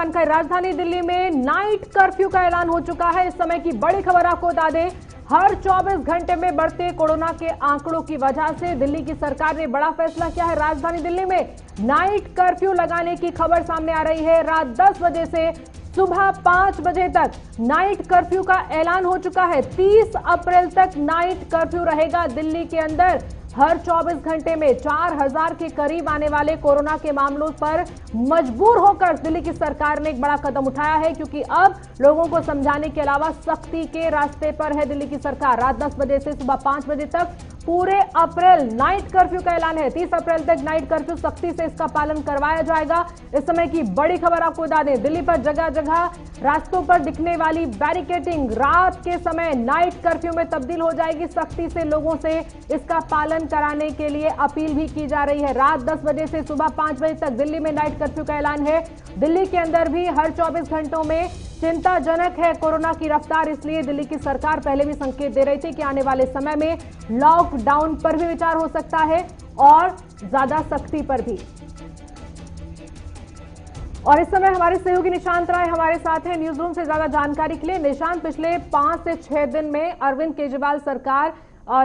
जानकारी, राजधानी दिल्ली में नाइट कर्फ्यू का ऐलान हो चुका है। इस समय की बड़ी खबर आपको बता दें, हर 24 घंटे में बढ़ते कोरोना के आंकड़ों की वजह से दिल्ली की सरकार ने बड़ा फैसला किया है। राजधानी दिल्ली में नाइट कर्फ्यू लगाने की खबर सामने आ रही है। रात 10 बजे से सुबह 5 बजे तक नाइट कर्फ्यू का ऐलान हो चुका है। 30 अप्रैल तक नाइट कर्फ्यू रहेगा दिल्ली के अंदर। हर 24 घंटे में 4000 के करीब आने वाले कोरोना के मामलों पर मजबूर होकर दिल्ली की सरकार ने एक बड़ा कदम उठाया है, क्योंकि अब लोगों को समझाने के अलावा सख्ती के रास्ते पर है दिल्ली की सरकार। रात 10 बजे से सुबह 5 बजे तक पूरे अप्रैल नाइट कर्फ्यू का ऐलान है। 30 अप्रैल तक नाइट कर्फ्यू, सख्ती से इसका पालन करवाया जाएगा। इस समय की बड़ी खबर आपको बता दें, दिल्ली पर जगह जगह रास्तों पर दिखने वाली बैरिकेडिंग रात के समय नाइट कर्फ्यू में तब्दील हो जाएगी। सख्ती से लोगों से इसका पालन कराने के लिए अपील भी की जा रही है। रात 10 बजे से सुबह 5 बजे तक दिल्ली में नाइट कर्फ्यू का ऐलान है। दिल्ली के अंदर भी हर 24 घंटों में चिंताजनक है कोरोना की रफ्तार, इसलिए दिल्ली की सरकार पहले भी संकेत दे रही थी कि आने वाले समय में लॉकडाउन पर भी विचार हो सकता है और ज्यादा सख्ती पर भी। और इस समय हमारे सहयोगी निशांत राय हमारे साथ हैं न्यूज रूम से ज्यादा जानकारी के लिए। निशांत, पिछले 5 से 6 दिन में अरविंद केजरीवाल सरकार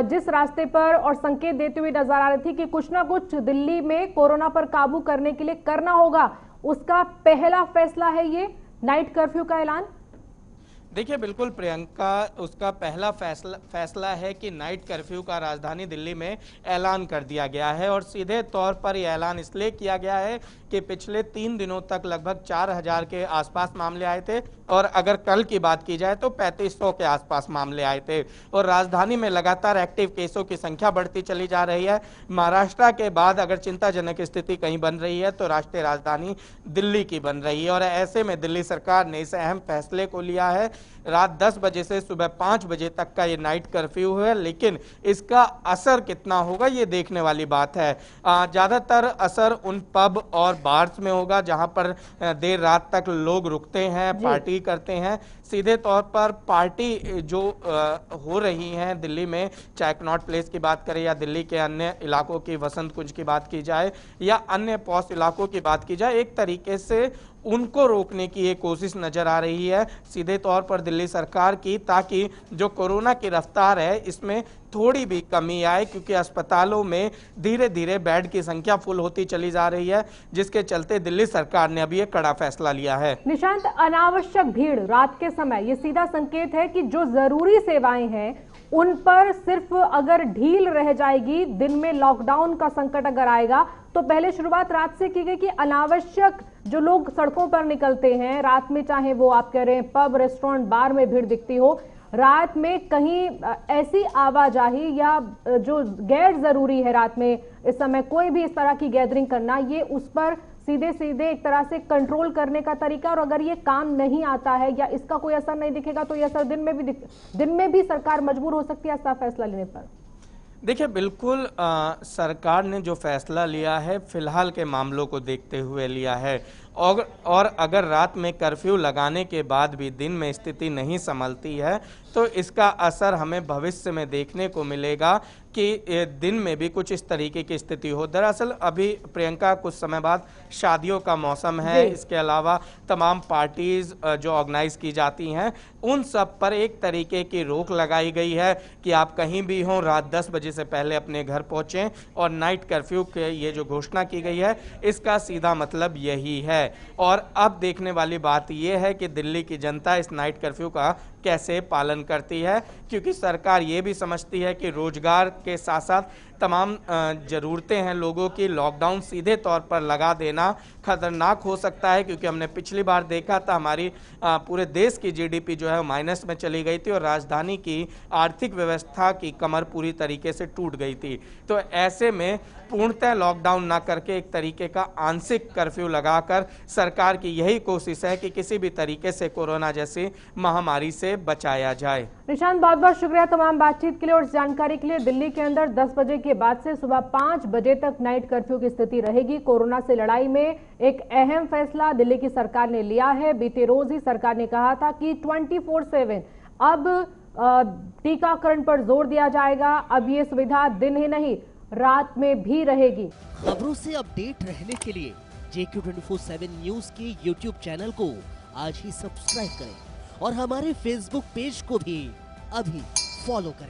जिस रास्ते पर और संकेत देते हुए नजर आ रही थी कि कुछ ना कुछ दिल्ली में कोरोना पर काबू करने के लिए करना होगा, उसका पहला फैसला है ये नाइट कर्फ्यू का ऐलान। देखिए बिल्कुल प्रियंका, उसका पहला फैसला है कि नाइट कर्फ्यू का राजधानी दिल्ली में ऐलान कर दिया गया है। और सीधे तौर पर यह ऐलान इसलिए किया गया है कि पिछले 3 दिनों तक लगभग 4000 के आसपास मामले आए थे, और अगर कल की बात की जाए तो 3500 के आसपास मामले आए थे। और राजधानी में लगातार एक्टिव केसों की संख्या बढ़ती चली जा रही है। महाराष्ट्र के बाद अगर चिंताजनक स्थिति कहीं बन रही है तो राष्ट्रीय राजधानी दिल्ली की बन रही है। और ऐसे में दिल्ली सरकार ने इस अहम फैसले को लिया है। रात 10 बजे से सुबह 5 बजे तक का ये नाइट कर्फ्यू है, लेकिन इसका असर कितना होगा ये देखने वाली बात है। ज़्यादातर असर उन पब और बार्स में होगा जहां पर देर रात तक लोग रुकते हैं, पार्टी करते हैं। सीधे तौर पर पार्टी जो हो रही हैं दिल्ली में, चाहे कनॉट प्लेस की बात करें या दिल्ली के अन्य इलाकों की, वसंत कुंज की बात की जाए या अन्य पॉश इलाकों की बात की जाए, एक तरीके से उनको रोकने की एक कोशिश नजर आ रही है सीधे तौर पर दिल्ली सरकार की, ताकि जो कोरोना की रफ्तार है इसमें थोड़ी भी कमी आए, क्योंकि अस्पतालों में धीरे धीरे बेड की संख्या फुल होती चली जा रही है, जिसके चलते दिल्ली सरकार ने अभी एक कड़ा फैसला लिया है। निशांत, अनावश्यक भीड़ रात के समय ये सीधा संकेत है कि जो जरूरी सेवाएं हैं उन पर सिर्फ अगर ढील रह जाएगी, दिन में लॉकडाउन का संकट अगर आएगा, तो पहले शुरुआत रात से की गई कि अनावश्यक जो लोग सड़कों पर निकलते हैं रात में, चाहे वो आप कह रहे हैं पब, रेस्टोरेंट, बार में भीड़ दिखती हो, रात में कहीं ऐसी आवाजाही या जो गैर जरूरी है रात में इस समय कोई भी इस तरह की गैदरिंग करना, ये उस पर सीधे सीधे एक तरह से कंट्रोल करने का तरीका। और अगर ये काम नहीं आता है या इसका कोई असर नहीं दिखेगा तो ये असर दिन में भी सरकार मजबूर हो सकती है ऐसा फैसला लेने पर। देखिए बिल्कुल सरकार ने जो फैसला लिया है फिलहाल के मामलों को देखते हुए लिया है। और अगर रात में कर्फ्यू लगाने के बाद भी दिन में स्थिति नहीं संभलती है तो इसका असर हमें भविष्य में देखने को मिलेगा कि दिन में भी कुछ इस तरीके की स्थिति हो। दरअसल अभी प्रियंका कुछ समय बाद शादियों का मौसम है, इसके अलावा तमाम पार्टीज जो ऑर्गेनाइज की जाती हैं उन सब पर एक तरीके की रोक लगाई गई है कि आप कहीं भी हों रात 10 बजे से पहले अपने घर पहुंचें। और नाइट कर्फ्यू के ये जो घोषणा की गई है इसका सीधा मतलब यही है। और अब देखने वाली बात यह है कि दिल्ली की जनता इस नाइट कर्फ्यू का कैसे पालन करती है, क्योंकि सरकार ये भी समझती है कि रोजगार के साथ साथ तमाम ज़रूरतें हैं लोगों की, लॉकडाउन सीधे तौर पर लगा देना खतरनाक हो सकता है। क्योंकि हमने पिछली बार देखा था हमारी पूरे देश की जीडीपी जो है माइनस में चली गई थी और राजधानी की आर्थिक व्यवस्था की कमर पूरी तरीके से टूट गई थी। तो ऐसे में पूर्णतः लॉकडाउन ना करके एक तरीके का आंशिक कर्फ्यू लगाकर सरकार की यही कोशिश है कि किसी भी तरीके से कोरोना जैसी महामारी से बचाया जाए। निशांत, बहुत बहुत शुक्रिया तमाम बातचीत के लिए और जानकारी के लिए। दिल्ली के अंदर 10 बजे के बाद से सुबह 5 बजे तक नाइट कर्फ्यू की स्थिति रहेगी। कोरोना से लड़ाई में एक अहम फैसला दिल्ली की सरकार ने लिया है। बीते रोज ही सरकार ने कहा था कि 24/7 अब टीकाकरण पर जोर दिया जाएगा। अब ये सुविधा दिन ही नहीं रात में भी रहेगी। खबरों से अपडेट रहने के लिए JQ24/7 न्यूज के YouTube चैनल को आज ही सब्सक्राइब करें और हमारे Facebook पेज को भी अभी फॉलो करें।